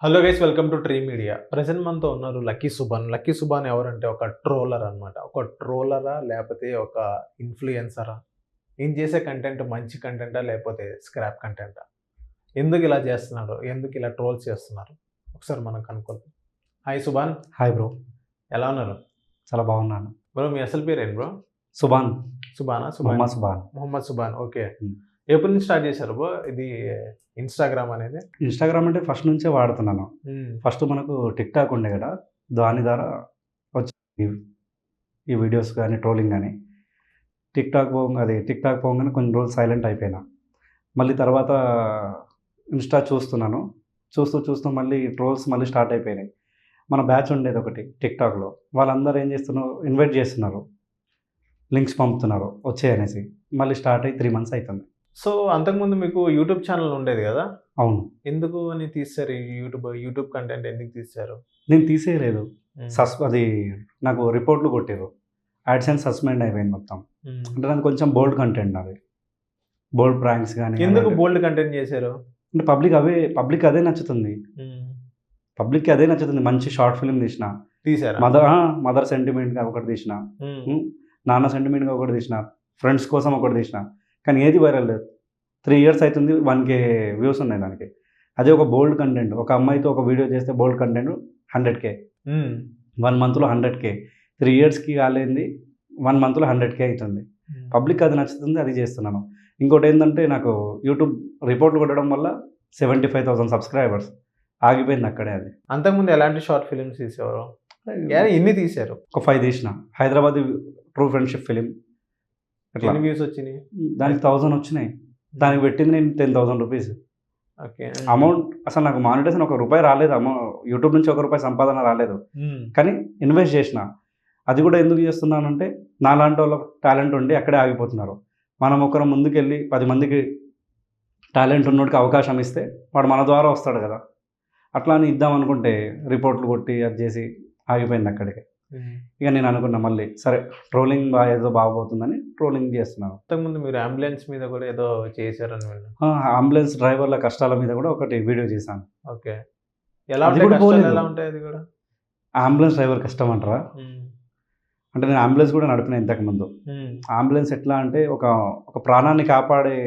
Hello guys, welcome to tree media. Present మనతో ఉన్నారు lucky Subhan. Lucky Subhan ఎవరంటే ఒక ట్రోలర్ అనమాట. ఒక ట్రోలరా లేకపోతే ఒక ఇన్‌ఫ్లుయెన్సరా? ఈయన చేసే కంటెంట్ మంచి కంటెంటా లేకపోతే స్క్రాప్ కంటెంటా? ఎందుకు ఇలా చేస్తున్నారు? ఎందుకు ఇలా ట్రోల్స్ చేస్తున్నారు? ఒకసారి మనం కనుక్కుందాం. హాయ్ సుభాన్. Hi bro. ఎలా ఉన్నారు? చాలా బాగున్నాను. బ్రో మీ అసలు పేరేంటి బ్రో? సుభాన్. సుభానా? మొహమ్మద్ సుభాన్. మొహమ్మద్ సుభాన్. ఓకే. హ్మ్. ఎప్పటి నుంచి స్టార్ట్ చేశారు బ్రో ఇది ఇన్‌స్టాగ్రామ్ అనేది? ఇన్‌స్టాగ్రామ్ అంటే ఫస్ట్ నుంచే వాడుతున్నాను. ఫస్ట్ మనకు టిక్‌టాక్ ఉండే కదా! దాని ద్వారా వచ్చాయి ఈ వీడియోస్ గానీ, ట్రోలింగ్ గానీ. టిక్‌టాక్ పోంగానే కొన్ని రోజులు సైలెంట్ అయిపోయినా. మళ్ళీ తర్వాత ఇన్‌స్టా చూస్తున్నాను. చూస్తూ మళ్ళీ ట్రోల్స్ మళ్ళీ స్టార్ట్ అయిపోయినాయి. మన బ్యాచ్ ఉండేది ఒకటి టిక్‌టాక్‌లో. వాళ్ళందరూ ఏం చేస్తున్నారు, ఇన్వైట్ చేస్తున్నారు. లింక్స్ పంపుతున్నారు వచ్చేయనేసి. మళ్ళీ స్టార్ట్ అయ్యి 3 మంత్స్ అయితుంది. సో, అంతకుముందు మీకు యూట్యూబ్ ఛానెల్ ఉండేది గదా! అవును. ఎందుకు అని తీసేశారు ఈ యూట్యూబ్ కంటెంట్ ఎందుకు తీసేశారు? నేను తీసేయలేదు. హ్మ్. అది నాకు రిపోర్ట్‌లు కొట్టిర్రు. యాడ్సెన్స్ సస్పెండ్ అయిపోయింది మొత్తం. హ్మ్. అంటే నాది కొంచెం బోల్డ్ కంటెంట్ నాది. బోల్డ్ ప్రాంక్స్ గాని ఎందుకు అలాంటివి. బోల్డ్ కంటెంట్ చేశారు? అంటే పబ్లిక్ అదే నచ్చుతుంది. హ్మ్. పబ్లిక్‌కి అదే నచ్చుతుంది. మంచి షార్ట్ ఫిల్మ్ తీసిన. తీశారా? మదర్ సెంటిమెంట్‌గా ఒకటి తీసిన. హ్మ్. నాన్న సెంటిమెంట్‌గా ఒకటి తీసిన. ఫ్రెండ్స్ కోసం ఒకటి తీసిన. కానీ ఏది వైరల్ లేదు. 3 ఇయర్స్ అయితుంది. 1,000 వ్యూస్ ఉన్నాయి దానికి. అదే ఒక బోల్డ్ కంటెంట్. ఒక అమ్మాయితో ఒక వీడియో చేస్తే బోల్డ్ కంటెంట్ 100,000. హ్మ్. 1 మంత్‌లో 100,000. 3 ఇయర్స్‌కి కాలేంది 1 మంత్‌లో 100,000 అయితుంది. పబ్లిక్ అది నచ్చుతుంది. అది చేస్తున్నాను. ఇంకోటేందంటే నాకు యూట్యూబ్ రిపోర్ట్‌లు కొట్టడం వల్ల 75,000 సబ్స్క్రైబర్స్ ఆగిపోయింది అక్కడే అది. అంతకుముందు ఎలాంటి షార్ట్ ఫిల్మ్స్ తీసేవారు? ఎన్ని తీశారు? ఒక 5 తీసిన. Hyderabad true friendship film. ఇట్లా ఎన్ని వ్యూస్ వచ్చినాయి? దానికి 1000 వచ్చినాయి. దానికి పెట్టింది నేను 10,000 రూపీస్. ఓకే. అమౌంట్ అసలు నాకు మానిటైజేషన్ ఒక రూపాయి రాలేదు. యూట్యూబ్ నుంచి ఒక రూపాయి సంపాదన రాలేదు. హ్మ్. కానీ ఇన్వెస్ట్ చేసిన. అది కూడా ఎందుకు చేస్తున్నానంటే నాలాంటి వాళ్ళకి టాలెంట్ ఉండి అక్కడే ఆగిపోతున్నారు. మనం ఒకరు ముందుకెళ్ళి 10 మందికి టాలెంట్ ఉన్నోడికి అవకాశం ఇస్తే వాడు మన ద్వారా వస్తాడు కదా! అట్లా అని ఇద్దాం అనుకుంటే రిపోర్ట్‌లు కొట్టి అది చేసి ఆగిపోయింది అక్కడికే. హ్మ్. ఇక నేను అనుకున్నా మళ్ళీ సరే ట్రోలింగ్ ఏదో బాగోతుందని ట్రోలింగ్ చేస్తున్నాను. అంతకుముందు మీరు అంబులెన్స్ మీద కూడా ఏదో చేశారని విన్నాను. అంబులెన్స్ డ్రైవర్ల కష్టాల మీద కూడా ఒకటి వీడియో చేశాను. ఓకే. ఎలా అది ఉంటాయి కూడా కష్టాలు? పోలేదు. ఎలా ఉంటాయి అది కూడా? అంబులెన్స్ డ్రైవర్ కష్టం అంటారా? హ్మ్. అంటే నేను అంబులెన్స్ కూడా నడిపిన ఇంతకుముందు. హ్మ్. అంబులెన్స్ ఎట్లా అంటే ఒక ప్రాణాన్ని కాపాడే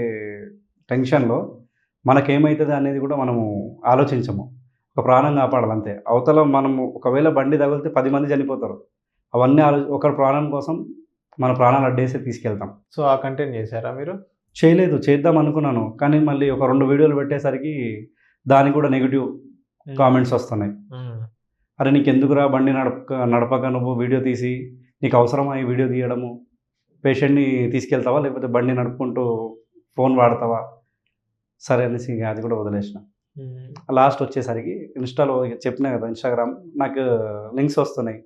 టెన్షన్‌లో మనకేమైతది అనేది కూడా మనము ఆలోచించము. ఒక ప్రాణం కాపాడాలి అంతే. అవతల మనము ఒకవేళ బండి తగిలితే 10 మంది చనిపోతారు. అవన్నీ ఒకరి ప్రాణం కోసం మన ప్రాణాలు అడ్డేసి తీసుకెళ్తాం. సో, ఆ కంటెంట్ చేశారా మీరు? చేయలేదు. చేద్దాం అనుకున్నాను. కానీ మళ్ళీ ఒక 2 వీడియోలు పెట్టేసరికి దానికి కూడా నెగెటివ్ కామెంట్స్ వస్తున్నాయి. హ్మ్. అరే నీకెందుకురా బండి నడపక నువ్వు వీడియో తీసి నీకు అవసరమా ఈ వీడియో తీయడము? పేషెంట్‌ని తీసుకెళ్తావా? లేకపోతే బండి నడుపుకుంటూ ఫోన్ వాడతావా? సరే అనేసి ఇక అది కూడా వదిలేసిన. హ్మ్. లాస్ట్ వచ్చేసరికి ఇన్‌స్టాలో ఇక చెప్పినా కదా! ఇన్‌స్టాగ్రామ్ నాకు లింక్స్ వస్తున్నాయి.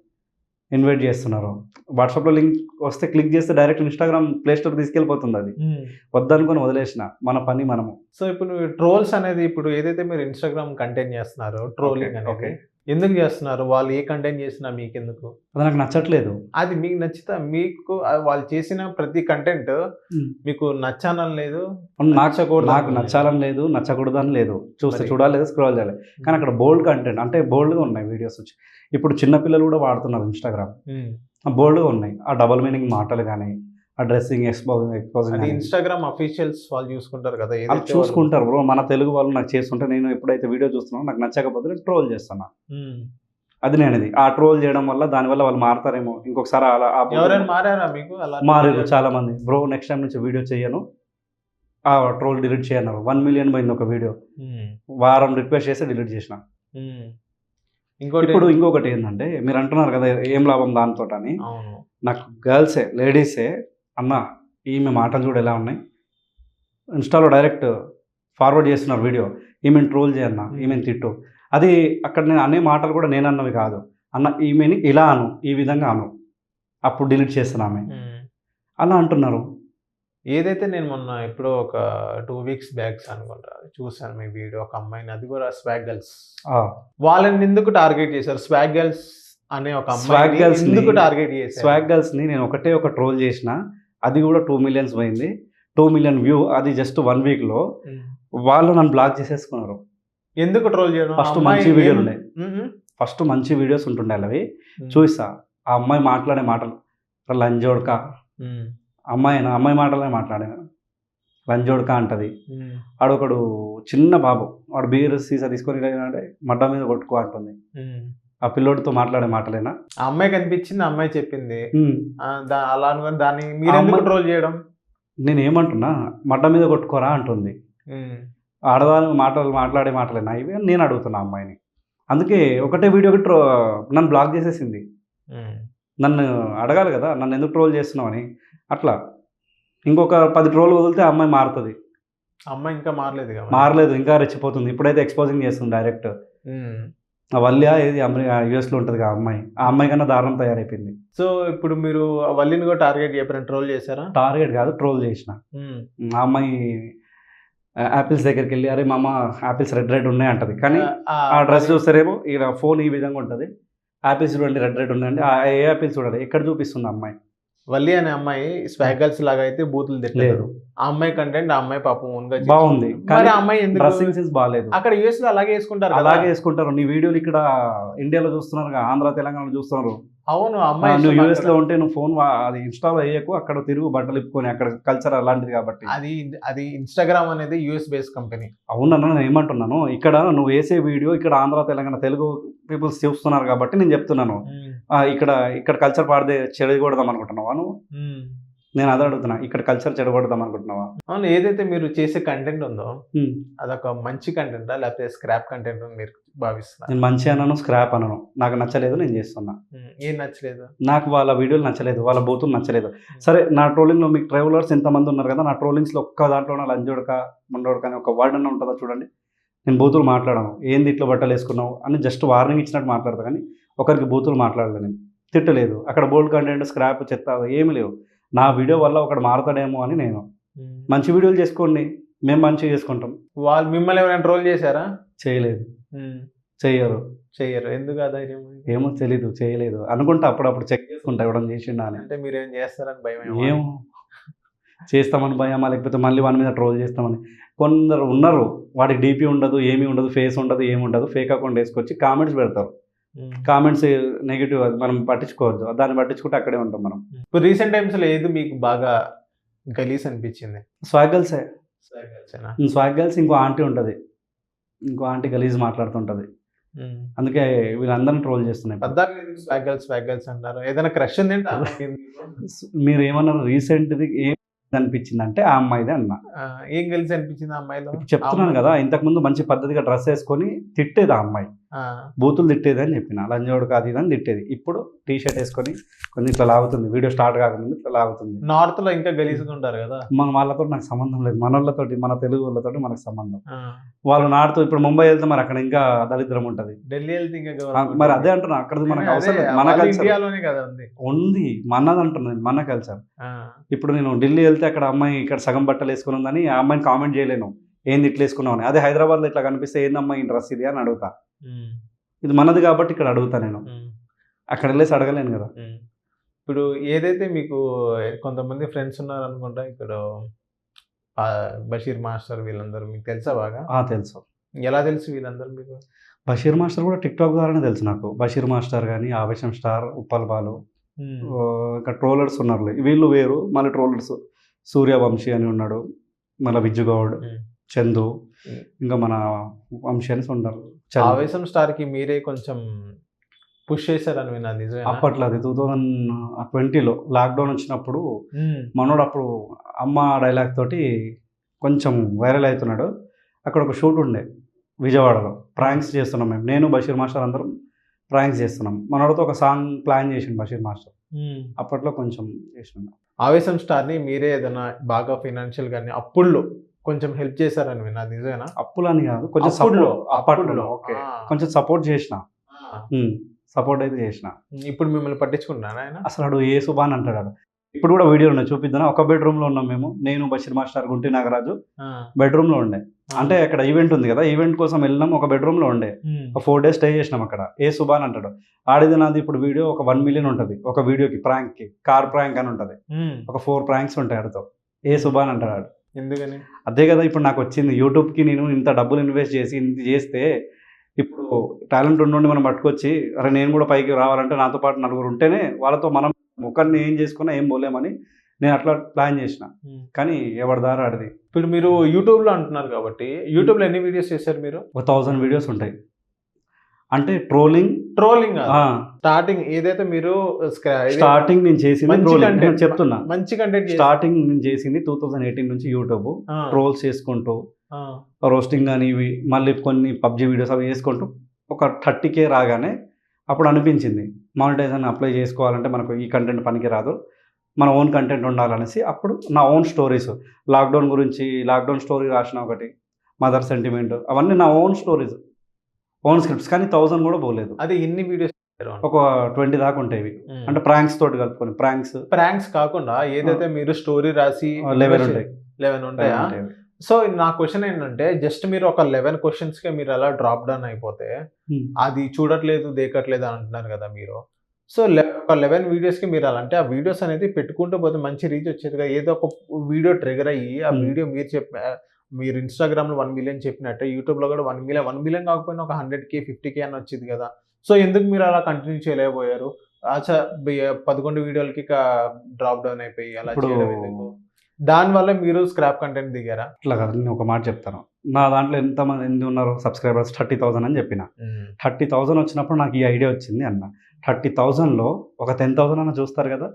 ఇన్వైట్ చేస్తున్నారు. వాట్సాప్‌లో లింక్ వస్తే క్లిక్ చేస్తే డైరెక్ట్ ఇన్‌స్టాగ్రామ్ ప్లే స్టోర్‌కి తీసుకెళ్ళిపోతుంది అది. హ్మ్. వద్దనుకొని వదిలేసిన. మన పని మనము. సో, ఇప్పుడు ట్రోల్స్ అనేది ఇప్పుడు ఏదైతే మీరు ఇన్‌స్టాగ్రామ్ కంటెంట్ చేస్తున్నారో ట్రోలింగ్ అనేది ఓకే. ఎందుకు చేస్తున్నారు? వాళ్ళు ఏ కంటెంట్ చేసినా మీకెందుకు? అది నాకు నచ్చట్లేదు. అది మీకు మీకు వాళ్ళు చేసిన ప్రతి కంటెంట్ మీకు నచ్చాలని లేదు, నాకు నచ్చాలని లేదు, నచ్చకూడదని లేదు. చూస్తే మరి చూడాలి లేదా స్క్రోల్ చేయాలి. కానీ అక్కడ బోల్డ్ కంటెంట్ అంటే బోల్డ్‌గా ఉన్నాయి వీడియోస్ వచ్చి. ఇప్పుడు చిన్న పిల్లలు కూడా వాడుతున్నారు ఇన్‌స్టాగ్రామ్. హ్మ్. బోల్డ్‌గా ఉన్నాయి. ఆ డబుల్ మీనింగ్ మాటలు గాని, ఆ డ్రెస్సింగ్ ఎక్స్‌పోజింగ్ అది గాని ఇన్‌స్టాగ్రామ్ అఫీషియల్స్ వాళ్ళు చూసుకుంటారు కదా! అది ఏదైతే చూసుకుంటారు బ్రో. మన తెలుగు వాళ్ళు నాకు చేస్తుంటే నేను ఎప్పుడైతే వీడియో చూస్తున్నానో నాకు నచ్చకపోతే నేను ట్రోల్ చేస్తున్నా. హ్మ్. అది నేనది. ఆ ట్రోల్ చేయడం వల్ల దానివల్ల వాళ్ళు మారతారేమో. ఇంకొకసారి అలా ఎవరైనా మారారా మీకు అలా ట్రోల్ మారారు చేయడం? చాలామంది. బ్రో నెక్స్ట్ టైమ్ నుంచి వీడియో చెయ్యను. ఆ ట్రోల్ డిలీట్ చేయన్నారు. 1,000,000 పోయింది ఒక వీడియో. హ్మ్. వారం రిక్వెస్ట్ చేసి డిలీట్ చేసిన. హ్మ్. ఇప్పుడు ఇంకొకటి ఏందంటే మీరు అంటున్నారు కదా! ఏం లాభం దానితోటని. అవును. నాకు లేడీసే అన్న ఈమె మాటలు చూడు ఎలా ఉన్నాయి. ఇన్‌స్టాలో డైరెక్ట్ ఫార్వర్డ్ చేస్తున్నారు వీడియో. ఈమెను ట్రోల్ చేయన్న, ఈమెను తిట్టు. అది అక్కడ నేను అనే మాటలు కూడా నేనన్నవి కాదు. అన్న ఈమెని ఇలా అను, ఈ విధంగా అను. అప్పుడు డిలీట్ చేస్తాను ఆమె. హ్మ్. అలా అంటున్నారు. ఏదైతే నేను మొన్న ఎప్పుడో ఒక 2 వీక్స్ బ్యాక్స్ అనుకుంటా చూసాను మీ వీడియో. ఒక అమ్మాయిని, అది కూడా స్వాగ్ గర్ల్స్. ఆ! వాళ్ళని ఎందుకు టార్గెట్ చేశారు? స్వాగ్ గర్ల్స్ అనే ఒక స్వాగ్ అమ్మాయిని గర్ల్స్‌ని ఎందుకు టార్గెట్ చేశారు? స్వాగ్ గర్ల్స్‌ని నేను ఒకటే ఒక ట్రోల్ చేసిన. అది కూడా 2 మిలియన్స్ పోయింది. 2 మిలియన్ వ్యూ అది జస్ట్ 1 వీక్‌లో. హ్మ్. వాళ్ళు నన్ను బ్లాక్ చేసేసుకున్నారు. ఎందుకు ట్రోల్ చేయడం? ఫస్ట్ అమ్మాయి మంచి వీడియోలు ఏం- ఉన్నాయి. మ్మ్. ఫస్ట్ మంచి వీడియోస్ ఉంటుండే అవి చూపిస్తా. ఆ అమ్మాయి మాట్లాడే మాటలు లంజోడక, మ్మ్. అమ్మాయి మాటలనే మాట్లాడాను. లంజోడక అంటది. మ్మ్. ఆడొకడు చిన్న బాబు, వాడు బీర్ సీసా తీసుకొని ఇలా అంటే మడ్డ మీద కొట్టుకో అంటుంది. మ్మ్. ఆ పిల్లోడితో మాట్లాడే మాటలేనా? ఆ అమ్మాయి కనిపించింది, ఆ అమ్మాయి చెప్పింది. ఉమ్. అలా అనుకుని దాన్ని మీరు ఎందుకు అమ్మాయి- ట్రోల్ చేయడం? నేను ఏమంటున్నా, మడ్డ మీద కొట్టుకోరా అంటుంది. మ్మ్. ఆడదాని మాట్లాడే మాటలేనా ఇవి అని నేను అడుగుతున్నా అమ్మాయిని. అందుకే ఒకటే వీడియోకి నన్ను బ్లాక్ చేసేసింది. మ్మ్. నన్ను అడగాలి కదా, నన్ను ఎందుకు ట్రోల్ చేస్తున్నావు అని. అట్లా ఇంకొక 10 ట్రోల్ వదిలితే ఆ అమ్మాయి మారుతుంది. అమ్మాయి ఇంకా మారలేదు కదా. మారలేదు, ఇంకా రెచ్చిపోతుంది. ఇప్పుడైతే ఎక్స్పోజింగ్ చేస్తుంది డైరెక్ట్. మ్మ్. ఆ వల్లియా ఏది యూఎస్లో ఉంటుంది ఆ అమ్మాయి. ఆ అమ్మాయి కన్నా దారుణం తయారైపోయింది. సో ఇప్పుడు మీరు ఆ వల్లిని కూడా టార్గెట్ చెప్పిన ట్రోల్ చేశారా? టార్గెట్ కాదు, ట్రోల్ చేసిన. మ్మ్. ఆ అమ్మాయి యాపిల్స్ దగ్గరికి వెళ్ళి అరే మామ యాపిల్స్ రెడ్ ఉన్నాయి అంటది. కానీ ఆ డ్రెస్ చూస్తారేమో ఇలా ఫోన్ ఈ విధంగా ఉంటుంది. యాపిల్స్ చూడండి రెడ్ ఉన్నాయండి. ఆ ఏ యాపిల్స్ చూడాలి ఎక్కడ చూపిస్తుంది అమ్మాయి. వల్లి అనే అమ్మాయి స్వాగల్స్ లాగా అయితే బూతులు లేదు. తిట్టలేదు. ఆ అమ్మాయి కంటెంట్ ఆ అమ్మాయి పాపం ఓన్గా చేసింది. బాగుంది మరి కానీ ఆ అమ్మాయి ఎందుకు డ్రెస్సింగ్ సెన్స్ బాగాలేదు. అక్కడ యూఎస్ లో అలాగే వేసుకుంటారు కదా. అలాగే వేసుకుంటారు. నీ వీడియోలు ఇక్కడ ఇండియాలో చూస్తున్నారు, ఆంధ్ర తెలంగాణలో చూస్తున్నారు. అవును, ఆ అమ్మాయి నువ్వు ఇష్టం యూఎస్ లో అక్కడ. ఉంటే నువ్వు ఫోన్ అది ఇన్స్టాల్ అయ్యకు, అక్కడ తిరుగు బట్టలు ఇప్పుకొని, అక్కడ కల్చర్ అలాంటిది కాబట్టి. అది ఇన్స్టాగ్రామ్ అనేది యూఎస్ బేస్డ్ కంపెనీ. అవునన్నా నేను ఏమంటున్నాను, ఇక్కడ నువ్వు వేసే వీడియో ఇక్కడ ఆంధ్ర తెలంగాణ తెలుగు పీపుల్స్ చూస్తున్నారు కాబట్టి నేను చెప్తున్నాను. ఇక్కడ కల్చర్ పాడితే చెడగొడదాం అనుకుంటున్నావా నువ్వు? నేను అదే అడుగుతున్నా, ఇక్కడ కల్చర్ చెడగొడదాం అనుకుంటున్నావా? అవును, ఏదైతే మీరు చేసే కంటెంట్ ఉందో హ్మ్. అదొక మంచి కంటెంటా లేకపోతే స్క్రాప్ కంటెంట్ మీరు భావిస్తున్నారు? నేను మంచి అనను, స్క్రాప్ అనను. నాకు నచ్చలేదు, నేను చేస్తున్నా. ఏం నచ్చలేదు? నాకు వాళ్ళ వీడియోలు నచ్చలేదు, వాళ్ళ బూతులు నచ్చలేదు. సరే, నా ట్రోలింగ్లో మీకు ట్రావెలర్స్ ఎంతమంది ఉన్నారు కదా, నా ట్రోలింగ్స్లో ఒక్క దాంట్లో లంజోడక ముండోడక అని ఒక వర్డ్ అన్న ఉంటుందా చూడండి. నేను బూతులు మాట్లాడను. ఏంది ఇట్లా బట్టలు వేసుకున్నావు అని జస్ట్ వార్నింగ్ ఇచ్చినట్టు మాట్లాడతా, కానీ ఒకరికి బూతులు మాట్లాడలేదు. నేను తిట్టలేదు. అక్కడ బోల్డ్ కంటెంట్ స్క్రాప్ చెత్త ఏమి లేవు. నా వీడియో వల్ల ఒకడు మారుతాడేమో అని నేను. మంచి వీడియోలు చేసుకోండి, మేము మంచిగా చేసుకుంటాం. వాళ్ళు మిమ్మల్ని ఎవరైనా ట్రోల్ చేశారా? చేయలేదు, చెయ్యరు. చెయ్యరు. ఎందుకు ఆ ధైర్యం? ఏమో తెలీదు, చేయలేదు అనుకుంటా. అప్పుడప్పుడు చెక్ చేసుకుంటా ఇవ్వడం చేసిండా అని. అంటే మీరేం చేస్తారని భయం? ఏమో చేస్తామని భయమా, లేకపోతే మళ్ళీ వాని మీద ట్రోల్ చేస్తామని. కొందరు ఉన్నారు, వాడికి డీపీ ఉండదు, ఏమీ ఉండదు, ఫేస్ ఉండదు, ఏమి ఉండదు, ఫేక్ అకౌంట్ వేసుకొచ్చి కామెంట్స్ పెడతారు. కామెంట్స్ నెగిటివ్, అది మనం పట్టించుకోవద్దు. దాన్ని పట్టించుకుంటే అక్కడే ఉంటాం మనం. ఇప్పుడు రీసెంట్ టైమ్స్ లో ఏది మీకు బాగా గలీస్ అనిపించింది? స్వాగ్ గర్ల్సే. స్వాగల్సేనా? స్వాగ్ గర్ల్స్ ఇంకో ఆంటీ ఉంటుంది, ఇంకో ఆంటీ గలీజ్ మాట్లాడుతుంటుంది. అందుకే వీళ్ళందరినీ ట్రోల్ చేస్తున్నాయి. స్వాగల్స్ అంటారు. ఏదైనా క్రష్ ఉంది అంటే మీరు ఏమన్నారు రీసెంట్ది ఏం అనిపించింది అంటే ఆ అమ్మాయిదే అన్న. ఏం గలీజ్ అనిపించింది ఆ అమ్మాయిలో? చెప్తున్నాను కదా, ఇంతకుముందు మంచి పద్ధతిగా డ్రెస్ వేసుకొని తిట్టేది ఆ అమ్మాయి, బూతులు తిట్టేది అని చెప్పిన. లంజోడు కాదు ఇది అని తిట్టేది. ఇప్పుడు టీ షర్ట్ వేసుకొని కొంచెం ఇట్లా లాగుతుంది. వీడియో స్టార్ట్ కాకముందు ఇట్లా లాగుతుంది. నార్త్ లో ఇంకా గలీజ్గా ఉంటారు కదా. మన వాళ్ళతో నాకు సంబంధం లేదు, మన వాళ్ళతోటి, మన తెలుగు వాళ్ళతోటి మనకు సంబంధం. వాళ్ళు నార్త్, ఇప్పుడు ముంబై వెళ్తే మరి అక్కడ ఇంకా దరిద్రం ఉంటుంది. ఢిల్లీ వెళ్తే ఇంకా మరి అదే అంటున్నా, అక్కడ మనకు అవసరం లేదు. మన కల్చర్ ఇండియాలోనే కదా ఉంది, మనది అంటున్నాను, మన కల్చర్. ఇప్పుడు నేను ఢిల్లీ వెళ్తే అక్కడ అమ్మాయి ఇక్కడ సగం బట్టలు వేసుకుని ఉందని ఆ అమ్మాయిని కామెంట్ చేయలేను, ఏంది ఇట్లా వేసుకున్నావు అని. అదే హైదరాబాద్లో ఇట్లా కనిపిస్తే ఏందమ్మా ఈ డ్రెస్ ఇది అని అడుగుతా. ఇది మనది కాబట్టి ఇక్కడ అడుగుతా నేను, అక్కడ వెళ్ళేసి అడగలేను కదా. ఇప్పుడు ఏదైతే మీకు కొంతమంది ఫ్రెండ్స్ ఉన్నారు అనుకుంటా, ఇప్పుడు బషీర్ మాస్టర్ వీళ్ళందరూ మీకు తెలుసా బాగా? తెలుసు. ఎలా తెలుసు వీళ్ళందరూ మీకు? బషీర్ మాస్టర్ కూడా టిక్ టాక్ ద్వారానే తెలుసు నాకు. బషీర్ మాస్టర్ కానీ, ఆవేశం స్టార్, ఉప్పల్ బాలు, ఇంకా ట్రోలర్స్ ఉన్నారు. వీళ్ళు వేరు, మళ్ళీ ట్రోలర్స్ సూర్యవంశీ అని ఉన్నాడు, మళ్ళీ విజ్జుగౌడ్, చందు, ఇంకా మన వంశీ అని ఉన్నారు. ఆవేశం స్టార్ కి మీరే కొంచెం పుష్ చేశారని విన్నా, నిజమే? అప్పట్లో అది 2020లో లాక్డౌన్ వచ్చినప్పుడు మనోడు అప్పుడు అమ్మ డైలాగ్ తోటి కొంచెం వైరల్ అవుతున్నాడు. అక్కడ ఒక షూట్ ఉండే విజయవాడలో, ప్రాంక్స్ చేస్తున్నాం మేము, నేను బషీర్ మాస్టర్ అందరం ప్రాంక్స్ చేస్తున్నాం. మనోడితో ఒక సాంగ్ ప్లాన్ చేసిండు బషీర్ మాస్టర్. అప్పట్లో కొంచెం చేసిన. ఆవేశం స్టార్ని మీరే ఏదైనా బాగా ఫైనాన్షియల్ కానీ అప్పుల్లో కొంచెం హెల్ప్ చేశారని విన్నా, నిజమేనా? అప్పులని కాదు, కొంచెం అప్పట్లో ఓకే, కొంచెం సపోర్ట్ చేసిన, సపోర్ట్ అయితే చేసిన. ఇప్పుడు మిమ్మల్ని పట్టించుకుంటున్నాను ఆయన? అసలు అడు ఏ సుబాన్ అంటాడు. ఇప్పుడు కూడా వీడియో ఉన్నాయి, చూపిద్దాను. ఒక బెడ్రూమ్లో ఉన్నాం మేము, నేను బషీర్ మాస్టర్, గుంటి నాగరాజు బెడ్రూమ్లో ఉండే. అంటే అక్కడ ఈవెంట్ ఉంది కదా, ఈవెంట్ కోసం వెళ్ళినాం. ఒక బెడ్రూమ్లో ఉండే, ఒక 4 days స్టే చేసినాం అక్కడ. ఏ సుబాన్ అంటాడు. ఆడిది నాది ఇప్పుడు వీడియో ఒక 1 million ఉంటుంది ఒక వీడియోకి, ప్రాంక్కి, కార్ ప్రాంక్ అని ఉంటుంది. ఒక 4 pranks ఉంటాయి ఆడితో. ఏ సుబాన్ అంటాడు. ఎందుకని? అదే కదా ఇప్పుడు నాకు వచ్చింది. యూట్యూబ్‌కి నేను ఇంత డబ్బులు ఇన్వెస్ట్ చేసి, ఇంత చేస్తే ఇప్పుడు టాలెంట్ ఉన్నోడిని మనం పట్టుకొచ్చి, అరే నేను కూడా పైకి రావాలంటే నాతో పాటు నలుగురు ఉంటేనే వాళ్ళతో మనం ఒకరిని ఏం చేసుకున్నా ఏం పోలేమని నేను అట్లా ప్లాన్ చేసిన. కానీ ఎవరి దారి ఆడిది. ఇప్పుడు మీరు యూట్యూబ్‌లో అంటున్నారు కాబట్టి, యూట్యూబ్‌లో ఎన్ని వీడియోస్ చేశారు మీరు? ఒక 1000 వీడియోస్ ఉంటాయి. అంటే ట్రోలింగ్ ట్రోలింగ్ ఆ! స్టార్టింగ్ ఏదైతే మీరు స్టార్టింగ్ నేను చేసింది మంచి ట్రోలింగ్. కంటెంట్ నేను చెప్తున్నా. మంచి కంటెంట్ స్టార్టింగ్ నేను చేసింది 2018 నుంచి యూట్యూబ్. ట్రోల్స్ చేసుకుంటూ, రోస్టింగ్ అని ఇవి మళ్ళీ కొన్ని పబ్‌జీ వీడియోస్ అవి చేసుకుంటూ ఒక 30K రాగానే అప్పుడు అనిపించింది. మానిటైజేషన్ అప్లై చేసుకోవాలంటే మనకు ఈ కంటెంట్ పనికి రాదు. మన ఓన్ కంటెంట్ ఉండాలనేసి అప్పుడు నా ఓన్ స్టోరీస్ లాక్‌డౌన్ గురించి లాక్‌డౌన్ స్టోరీ రాసిన ఒకటి. మదర్ సెంటిమెంట్ అవన్నీ నా ఓన్ స్టోరీస్. ఓన్ స్క్రిప్ట్స్ కానీ 1000 కూడా పోలేదు. అది ఎన్ని వీడియోస్ ఒక 20 దాకా ఉంటాయి. అంటే ప్రాంక్స్ తోటి కలుపుకొని ప్రాంక్స్ కాకుండా ఏదైతే మీరు స్టోరీ రాసి 11 ఉంటాయి. 11 ఉంటాయా? సో నా క్వశ్చన్ ఏంటంటే జస్ట్ మీరు ఒక 11 క్వశ్చన్స్‌కే మీరు అలా డ్రాప్ డౌన్ అయిపోతే అది చూడట్లేదు, దేకట్లేదు అని అంటున్నారు కదా మీరు. సో ఒక 11 వీడియోస్‌కి మీరు అలా అంటే ఆ వీడియోస్ అనేది పెట్టుకుంటూ పోతే మంచి రీచ్ వచ్చేది కదా! ఏదో ఒక వీడియో ట్రిగ్గర్ అయ్యి ఆ వీడియో మీరు ఇన్‌స్టాగ్రామ్‌లో 1 మిలియన్ చెప్పినట్టే యూట్యూబ్‌లో కూడా 1 మిలియన్ కాకపోయినా ఒక 100K, 50K అని వచ్చేది కదా! సో ఎందుకు మీరు అలా కంటిన్యూ చేయలేకపోయారు? 11 వీడియోలకి డ్రాప్ డౌన్ అయిపోయి అలా ఇప్పుడు చేయడం ఎందుకు? దానివల్ల మీరు స్క్రాప్ కంటెంట్ దిగారా? అట్లా కాదు. నేను ఒక మాట చెప్తాను. నా దాంట్లో ఎంతమంది ఉన్నారు సబ్స్క్రైబర్స్ 30,000 అని చెప్పిన. 30,000 వచ్చినప్పుడు నాకు ఈ ఐడియా వచ్చింది అన్న. 30,000లో ఒక 10,000 అన్న చూస్తారు కదా!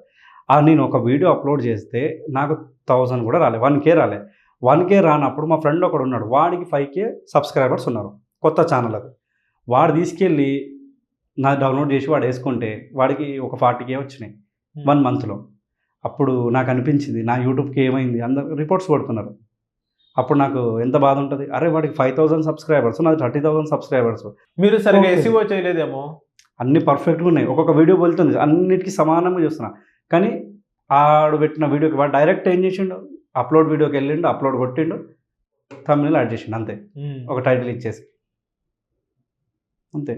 నేను ఒక వీడియో అప్లోడ్ చేస్తే నాకు 1000 కూడా రాలే. 1K రాలే. 1K రానప్పుడు మా ఫ్రెండ్ ఒకడు ఉన్నాడు. వాడికి 5K సబ్స్క్రైబర్స్ ఉన్నారు. కొత్త ఛానల్ అది. వాడు తీసుకెళ్ళి డౌన్లోడ్ చేసి వాడు వేసుకుంటే వాడికి ఒక 40K వచ్చినాయి 1 మంత్‌లో. అప్పుడు నాకు అనిపించింది నా యూట్యూబ్‌కి ఏమైంది? అందరూ రిపోర్ట్స్ కొడుతున్నారు. అప్పుడు నాకు ఎంత బాధ ఉంటుంది. అరే వాడికి 5,000 సబ్స్క్రైబర్స్ నాది 30,000 సబ్స్క్రైబర్స్. మీరు సరిగ్గా ఓకే. ఎస్ఈఓ చేయలేదేమో? అన్నీ పర్ఫెక్ట్‌గా ఉన్నాయి. ఒక్కొక్క వీడియో వెళ్తుంది. అన్నిటికి సమానంగా చూస్తున్నా. కానీ ఆడు పెట్టిన వీడియోకి వాడు డైరెక్ట్ ఏం చేసిండు? అప్లోడ్ వీడియోకి వెళ్ళిండు, అప్లోడ్ కొట్టిండు, థంబ్‌నెయిల్ యాడ్ చేసిండు అంతే. ఒక టైటిల్ ఇచ్చేసి. అంతే.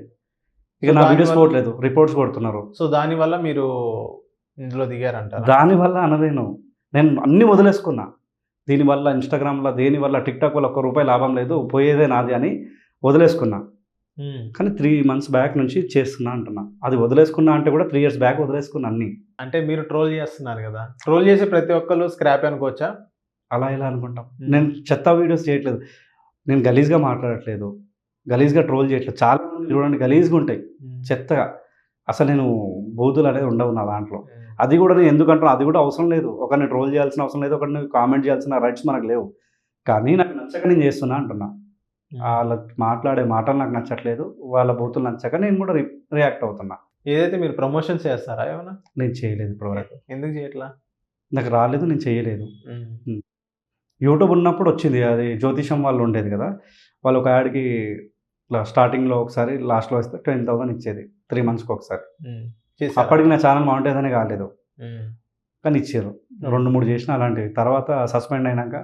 ఇక సో నా వీడియోస్ దానివల్ల పోవట్లేదు. రిపోర్ట్స్ కొడుతున్నారు. సో దానివల్ల మీరు ఇందులో దిగారంటారా? దానివల్ల అనలేను. నేను అన్నీ వదిలేసుకున్నా. దీనివల్ల ఇన్‌స్టాగ్రామ్‌లో దేనివల్ల టిక్‌టాక్ వల్ల ఒక్క రూపాయి లాభం లేదు. పోయేదే నాది అని వదిలేసుకున్నా. కానీ 3 మంత్స్ బ్యాక్ నుంచి చేస్తున్నా అంటున్నా. అది వదిలేసుకున్నా అంటే కూడా 3 ఇయర్స్ బ్యాక్ వదిలేసుకున్నా అన్నీ. అంటే మీరు ట్రోల్ చేస్తున్నారు కదా! ట్రోల్ చేసే ప్రతి ఒక్కళ్ళు స్క్రాప్ అనుకోవచ్చా? అలా ఎలా అనుకుంటాం? నేను చెత్త వీడియోస్ చేయట్లేదు. నేను గలీజ్‌గా మాట్లాడట్లేదు. గలీజ్‌గా ట్రోల్ చేయట్లేదు. చాలా మంది చూడండి గలీజ్‌గా ఉంటాయి. చెత్తగా. అసలు నేను బూతులు అనేది ఉండవు నా దాంట్లో. అది కూడా నేను ఎందుకంటున్నా అది కూడా అవసరం లేదు. ఒకరిని ట్రోల్ చేయాల్సిన అవసరం లేదు. ఒకరిని కామెంట్ చేయాల్సిన రైట్స్ మనకు లేవు. కానీ నాకు నచ్చక నేను చేస్తున్నా అంటున్నా. ఆళ్ళ మాట్లాడే మాటలు నాకు నచ్చట్లేదు. వాళ్ళ బూతులు నచ్చక నేను కూడా రియాక్ట్ అవుతున్నా. ఏదైతే మీరు ప్రమోషన్స్ చేస్తారా ఏమన్నా? నేను చేయలేదు ఇప్పటివరకు. ఎందుకు చేయట్లా? నాకు రాలేదు. నేను చేయలేదు. యూట్యూబ్ ఉన్నప్పుడు వచ్చింది. అది జ్యోతిషం వాళ్ళు ఉండేది కదా! వాళ్ళు ఒక యాడ్‌కి ఇట్లా స్టార్టింగ్‌లో ఒకసారి, లాస్ట్‌లో ఇస్తే 10,000 ఇచ్చేది. 3 మంత్స్‌కి ఒకసారి. అప్పటికి నా ఛానల్ మానిటైజేషనే కాలేదు. కానీ ఇచ్చిర్రు. 2, 3 చేసిన అలాంటివి. తర్వాత సస్పెండ్ అయినాక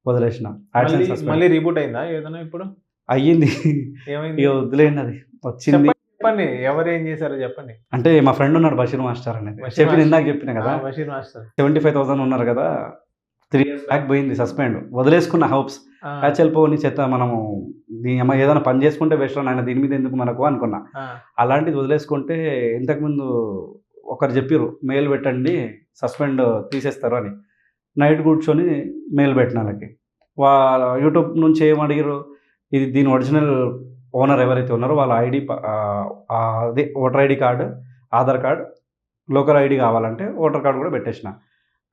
వదిలేసిన. యాడ్సెన్స్ సస్పెండ్ మళ్ళీ రీబూట్ అయిందా ఏదైనా ఇప్పుడు? అయ్యింది. ఏమైంది? ఇక వదిలేయండి అది. వచ్చింది. చెప్పండి. ఎవరు ఏం చేశారో చెప్పండి. అంటే మా ఫ్రెండ్ ఉన్నాడు బషీర్ మాస్టర్ అనేది. ఇందాక చెప్పిన కదా! బషీర్ మాస్టర్. 75,000 ఉన్నారు కదా! 3 ఇయర్స్ బ్యాక్ పోయింది సస్పెండ్. వదిలేసుకున్న హోప్స్. యాక్చువల్ పోనీ చెత్త మనము ఏదైనా పని చేసుకుంటే బెస్ట్ నాయన దీని మీద ఎందుకు మనకు అనుకున్నా. అలాంటిది వదిలేసుకుంటే ఇంతకుముందు ఒకరు చెప్పిర్రు మెయిల్ పెట్టండి సస్పెండ్ తీసేస్తారు అని. నైట్ కూర్చొని మెయిల్ పెట్టిన వాళ్ళకి. వాళ్ళ యూట్యూబ్ నుంచి ఏమడిగారు, ఇది దీని ఒరిజినల్ ఓనర్ ఎవరైతే ఉన్నారో వాళ్ళ ఐడి అదే voter ID card, Aadhaar card, local ID కావాలంటే ఓటర్ కార్డు కూడా పెట్టేసిన.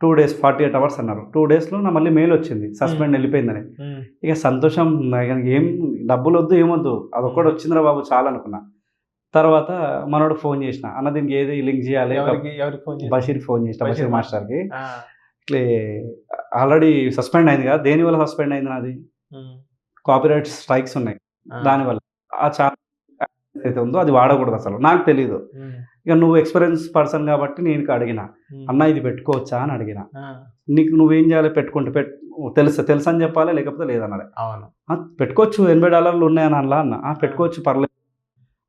2 డేస్ 48 అవర్స్ అన్నారు. 2 డేస్‌లో నా మళ్ళీ మెయిల్ వచ్చింది సస్పెండ్ వెళ్ళిపోయిందని. ఇక సంతోషం ఏం డబ్బులొద్దు ఏమొద్దు అదొక్కటి వచ్చిందిరా బాబు చాలు అనుకున్నా. తర్వాత మనోడు ఫోన్ చేసిన. అన్న దీనికి ఏది లింక్ చేయాలి? ఎవరికి ఫోన్ చేశారు? బషీర్‌కి ఫోన్ చేసిన. బషీర్ మాస్టర్‌కి. ఇట్లే ఆల్రెడీ సస్పెండ్ అయింది కదా! దేనివల్ల సస్పెండ్ అయింది నాది? కాపీరైట్ స్ట్రైక్స్ ఉన్నాయి. దానివల్ల. ఆ ఛానల్ ఏదైతే ఉందో అది వాడకూడదు అసలు. నాకు తెలీదు. ఇక నువ్వు ఎక్స్‌పీరియన్స్ పర్సన్ కాబట్టి నేను అడిగిన. అన్న ఇది పెట్టుకోవచ్చా అని అడిగిన. నీకు నువ్వేం చేయాలి పెట్టుకుంటే తెలుసని చెప్పాలి లేకపోతే లేదన్నాడు. అవును. పెట్టుకోవచ్చు $80 ఉన్నాయని అనలా అన్న. పెట్టుకోవచ్చు పర్లేదు.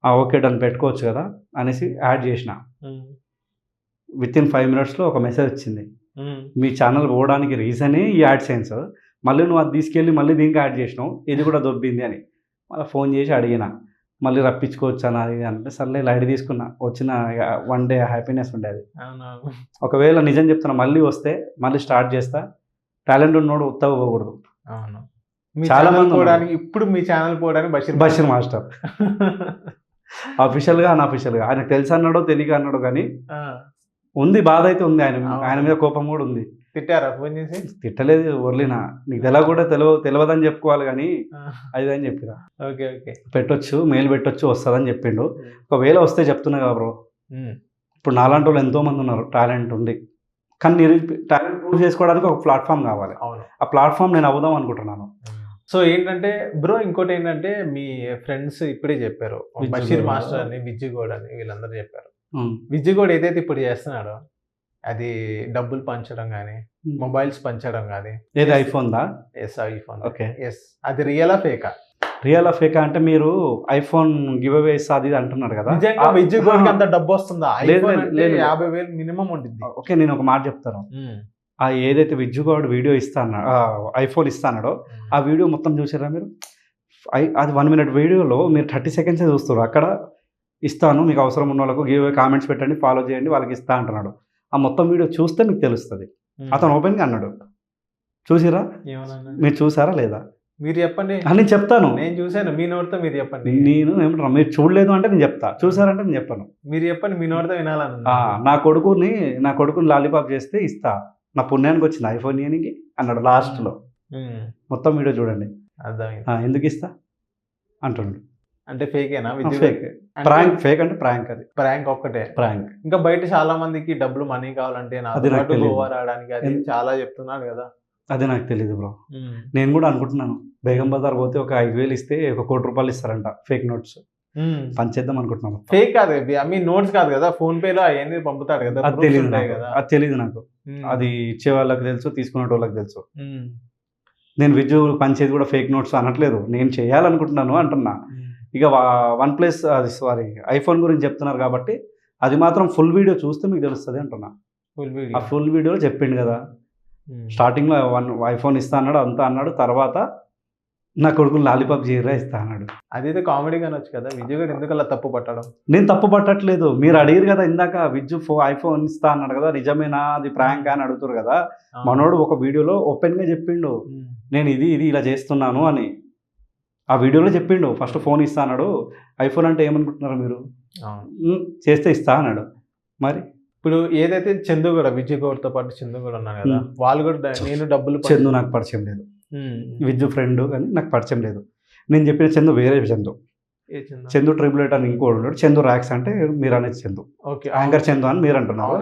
ఓకే డన్ పెట్టుకోవచ్చు కదా అనేసి యాడ్ చేసిన. వితిన్ 5 మినిట్స్‌లో ఒక మెసేజ్ వచ్చింది. మీ ఛానల్ పోవడానికి రీజనే ఈ యాడ్సెన్స్. మళ్ళీ నువ్వు అది తీసుకెళ్ళి మళ్ళీ దీనికి యాడ్ చేసినావు, ఇది కూడా దొబ్బింది అని మళ్ళీ ఫోన్ చేసి అడిగిన, మళ్ళీ రప్పించుకోవచ్చా అది అంటే సర్లే లైట్ తీసుకున్నా. వచ్చిన 1 డే హ్యాపీనెస్ ఉండేది. అవునవును. ఒకవేళ నిజం చెప్తున్నా మళ్ళీ వస్తే మళ్ళీ స్టార్ట్ చేస్తా. టాలెంట్ ఉన్నోడు ఉత్తగా పోకూడదు. అవును. మీ చాలా ఛానల్ మంది పోవడానికి ఇప్పుడు మీ ఛానల్ పోవడానికి బషీర్ మాస్టర్ అఫీషియల్గా అన్అఫీషియల్గా ఆయనకు తెలుసు అన్నాడో తెలియక అన్నాడో కానీ ఆ, ఉంది, బాధ అయితే ఉంది. ఆయన అవును. ఆయన మీద కోపం కూడా ఉంది. తిట్టారా ఫోన్ చేసి? తిట్టలేదు, వర్లినా నీకు కూడా తెలియదని చెప్పుకోవాలి కానీ అది అని చెప్పిరా. Okay okay. పెట్టొచ్చు, మెయిల్ పెట్టొచ్చు, వస్తుందని చెప్పిండు. ఒకవేళ వస్తే చెప్తున్నా కదా బ్రో, ఇప్పుడు నాలాంటి వాళ్ళు ఎంతోమంది ఉన్నారు టాలెంట్ ఉంది, కానీ టాలెంట్ ప్రూవ్ చేసుకోవడానికి ఒక ప్లాట్ఫామ్ కావాలి. అవును. ఆ ప్లాట్ఫామ్ నేను అవుదాం అనుకుంటున్నాను. సో ఏంటంటే బ్రో, ఇంకోటి ఏంటంటే మీ ఫ్రెండ్స్ ఇప్పుడే చెప్పారు, విజ్జు బషీర్ గౌడ్. మాస్టర్ అని, విజ్జుగౌడ్ అని, వీళ్ళందరూ చెప్పారు. ఉమ్. విజ్జుగౌడ్ ఏదైతే ఇప్పుడు చేస్తున్నాడో అది డబ్బులు పంచడం కానీ, మొబైల్స్ పంచడం కానీ, ఏది ఐఫోన్దా? Yes iPhone. ఓకే. ఎస్, అది రియలా ఫేకా? రియల్ ఫేకా అంటే మీరు ఐఫోన్ గివ్ అవే అది ఇది అంటున్నారు కదా. నిజంగా విజ్జుగౌడ్ కి అంత డబ్బు వస్తుందా? లేదు, ఐఫోన్ లేదు, అంటే లేదు. 50,000 మినిమం ఉంటుంది. ఓకే, నేను ఒక మాట చెప్తాను. ఆ ఏదైతే విజ్జుగౌడ్ వీడియో ఇస్తా అన్నాడో, ఐఫోన్ ఇస్తా అన్నాడో, ఆ వీడియో మొత్తం చూసారా మీరు? అది 1 minute వీడియోలో మీరు 30 seconds చూస్తారు. అక్కడ ఇస్తాను, మీకు అవసరం ఉన్న వాళ్ళకు గివ్ అవే కామెంట్స్ పెట్టండి, ఫాలో చేయండి, వాళ్ళకి ఇస్తా అంటున్నాడు. ఆ మొత్తం వీడియో చూస్తే మీకు తెలుస్తుంది. అతను ఓపెన్గా అన్నాడు, చూసిరా? ఏమన్నా మీరు చూసారా లేదా? మీరు చెప్పండి. నేను చెప్తాను. నేను చూసాను, మీ నోటితో మీరు చెప్పండి. నేను ఏమంటారు, మీరు చూడలేదు అంటే నేను చెప్తా, చూసారంటే నేను చెప్పను. మీరు చెప్పండి, మీ నోటితో వినాలని. నా కొడుకుని లాలీపాప్ చేస్తే ఇస్తా, నా పుణ్యానికి వచ్చింది ఐఫోన్ ఇయనికి అన్నాడు లాస్ట్లో. మొత్తం వీడియో చూడండి. అర్థమైంది. ఎందుకు ఇస్తా అంటుండు. అంటే ఫేకేనా? Fake, prank. ఫేక్ అంటే ప్రాంక్, అది ప్రాంక్ ఒక్కటే. ప్రాంక్. ఇంకా బయట చాలా మందికి డబ్బులు మనీ కావాలంటే అది నాకు తెలీదు. గోవా రావడానికి అది చాలా చెప్తున్నాడు కదా. అది నాకు తెలియదు బ్రో. నేను కూడా అనుకుంటున్నాను, బేగం బజార్ పోతే ఒక 5,000 ఇస్తే 1 కోటి రూపాయలు ఇస్తారంట ఫేక్ నోట్స్, పంచేద్దాం అనుకుంటున్నాను. ఫేక్ కాదు, మీ నోట్స్ కాదు కదా, ఫోన్ పే లో అవన్నీ పంపుతాడు కదా. అది తెలియదు నాకు, అది తెలియదు నాకు. అది ఇచ్చే వాళ్ళకి తెలుసు, తీసుకునే వాళ్ళకి తెలుసు. నేను విజ్జు పంచేది కూడా ఫేక్ నోట్స్ అనట్లేదు, నేను చేయాలనుకుంటున్నాను అంటున్నా. ఇక OnePlus అది సారీ ఐఫోన్ గురించి చెప్తున్నారు కాబట్టి అది మాత్రం ఫుల్ వీడియో చూస్తే మీకు తెలుస్తుంది అంటున్నా. ఆ ఫుల్ వీడియోలో చెప్పిండు కదా, స్టార్టింగ్లో ఐఫోన్ ఇస్తా అన్నాడు, అంతా అన్నాడు, తర్వాత నా కొడుకుని లాలీపాప్ చేయరా ఇస్తా అన్నాడు. అదైతే కామెడీ అనొచ్చు కదా. విజయ్ గారు ఎందుకు అలా తప్పు పట్టడం? నేను తప్పు పట్టట్లేదు, మీరు అడిగారు కదా ఇందాక, విజ్జు ఐఫోన్ ఇస్తా అన్నాడు కదా, నిజమేనా అది ప్రాంక్ అని అడుగుతారు కదా. మనోడు ఒక వీడియోలో ఓపెన్గా చెప్పిండు, నేను ఇది ఇలా చేస్తున్నాను అని. ఆ వీడియోలో చెప్పిండు, ఫస్ట్ ఫోన్ ఇస్తా అన్నాడు. ఐఫోన్ అంటే ఏమనుకుంటున్నారు మీరు? చేస్తే ఇస్తా అన్నాడు. మరి ఇప్పుడు ఏదైతే చందు కూడా, విజయ్ గౌడ్తో పాటు చందు కూడా ఉన్నారు కదా, వాళ్ళు కూడా నేను డబ్బులు చందు నాకు పరిచయం లేదు, విజ్జు ఫ్రెండ్ కానీ నాకు పరిచయం లేదు. నేను చెప్పిన చందు వేరే చందు. చందు ట్రిబులేట్ అని ఇంకోటి ఉన్నాడు, చందు ర్యాక్స్ అంటే మీరు అనేది చందు, యాంకర్ చందు అని మీరు అంటున్నారు.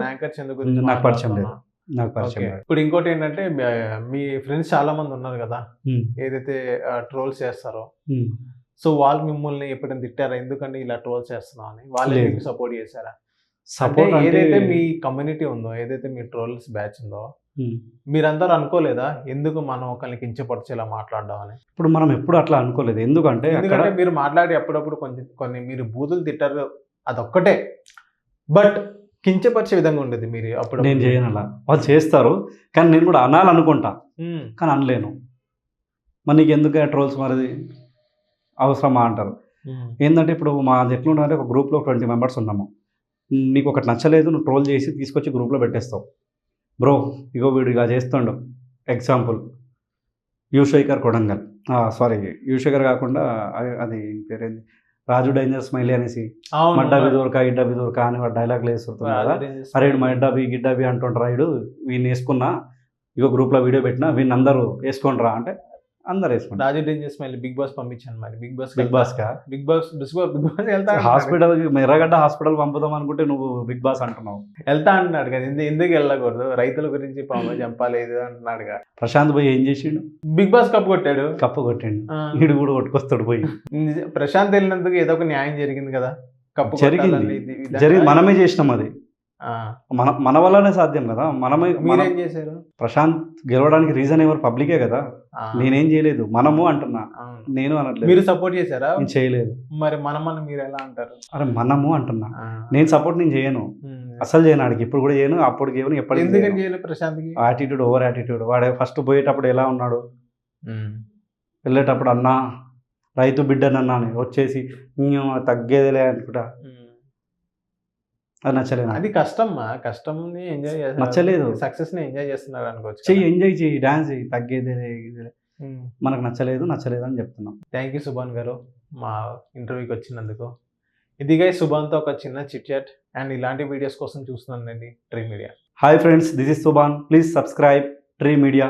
నాకు పరిచయం లేదు, నాకు పరిచయం లేదు. ఇప్పుడు ఇంకోటి ఏంటంటే, మీ ఫ్రెండ్స్ చాలా మంది ఉన్నారు కదా ఏదైతే ట్రోల్స్ చేస్తారో, సో వాళ్ళు మిమ్మల్ని ఎప్పుడైనా తిట్టారా, ఎందుకంటే ఇలా ట్రోల్స్ చేస్తున్నావు అని? వాళ్ళే మీకు సపోర్ట్ చేశారా? సపోర్ట్ ఏదైతే మీ కమ్యూనిటీ ఉందో, ఏదైతే మీ ట్రోల్స్ బ్యాచ్ ఉందో, మీరందరూ అనుకోలేదా ఎందుకు మనం ఒకరిని కించపరిచేలా మాట్లాడడం అని? ఇప్పుడు మనం ఎప్పుడు అట్లా అనుకోలేదు, ఎందుకంటే మీరు మాట్లాడి అప్పుడప్పుడు కొన్ని మీరు బూతులు తిట్టారు, అదొక్కటే, బట్ కించపరిచే విధంగా ఉండేది మీరు అప్పుడు. నేను చేయను అలా, వాళ్ళు చేస్తారు కానీ నేను కూడా అనాలనుకుంటా కానీ అనలేను. మరి నీకు ఎందుకు ట్రోల్స్ మరి అవసరమా అంటారు. ఏంటంటే ఇప్పుడు మాది ఎట్లుంటే ఒక గ్రూప్లో 20 members ఉన్నాము. నీకు ఒకటి నచ్చలేదు, నువ్వు ట్రోల్ చేసి తీసుకొచ్చి గ్రూప్లో పెట్టేస్తావు. బ్రో ఇగో వీడు ఇలా చేస్తుండు, ఎగ్జాంపుల్ యూశేఖర్ కొడంగల్, సారీ యూశేఖర్ కాకుండా అది పేరేంది, రాజు డేంజర్ స్మైలీ అనేసి మడ్డబి దూరక ఇడ్డబి దూరక అని వాడు డైలాగ్లు వేస్తుంటారు కదా. అరే మడ్డబి గిడ్డబి అంటుండ్రా, రాయుడు వీడిని వేసుకున్నా, ఇగో గ్రూప్లో వీడియో పెట్టినా వీడిని అందరూ వేసుకోండిరా అంటే అందరు వేసుకుంటారు. రాజు డేంజర్ స్మైలీ బిగ్ బాస్ పంపించాను, మరి బిగ్ బాస్ హాస్పిటల్ ఎర్రగడ్డ హాస్పిటల్ పంపుదాం అనుకుంటే నువ్వు బిగ్ బాస్ అంటున్నావు. వెళ్తా అంటున్నాడు కదా, ఎందుకు వెళ్ళకూడదు, రైతుల గురించి చంపాలేదు అంటున్నాడు కదా. ప్రశాంత్ పోయి ఏం చేసిండు? బిగ్ బాస్ కప్పు కొట్టాడు. వీడు కూడా కొట్టుకొస్తాడు పోయి. ప్రశాంత్ వెళ్ళినందుకు ఏదో ఒక న్యాయం జరిగింది కదా, కప్పు జరిగింది, మనమే చేసినాం అది, మన వల్లనే సాధ్యం కదా. మీరేం చేశారు? ప్రశాంత్ గెలవడానికి రీజన్ ఎవరు? పబ్లికే కదా, నేనేం చేయలేదు, మనము అంటున్నా, నేను అనట్లేదు. మీరు సపోర్ట్ చేశారా? నేను చేయలేదు. మరి మనమని మీరు ఎలా అంటారు? అరే మనము అంటున్నా, నేను సపోర్ట్ నేను చేయను, అసలు చేయను, ఆడికి ఇప్పుడు కూడా చేయను, అప్పుడు చేయను, ఎప్పటికీ. ఎందుకని చేయలేదు? ప్రశాంత్కి యాటిట్యూడ్, ఓవర్ యాటిట్యూడ్. వాడు ఫస్ట్ పోయేటప్పుడు ఎలా ఉన్నాడు, వెళ్ళేటప్పుడు అన్న రైతు బిడ్డనన్నా అని వచ్చేసి తగ్గేదిలే అనుకుంటా అది నచ్చలేదు అది కష్టమ్మా, కష్టంని ఎంజాయ్ చేస్తారు, నచ్చలేదు. సక్సెస్ని ఎంజాయ్ చేస్తున్నారు అనుకోవచ్చు. చెయ్యి ఎంజాయ్ చెయ్యి డాన్స్ చెయ్యి తగ్గేదిలే మనకు నచ్చలేదు అని చెప్తున్నాం. థ్యాంక్ యూ సుభాన్ గారు మా ఇంటర్వ్యూకి వచ్చినందుకు. ఇదిగా సుభాన్తో ఒక చిన్న చిట్ చాట్ అండ్ ఇలాంటి వీడియోస్ కోసం చూస్తున్నానండి tree media. Hi friends, this is Subhan. Please subscribe tree media.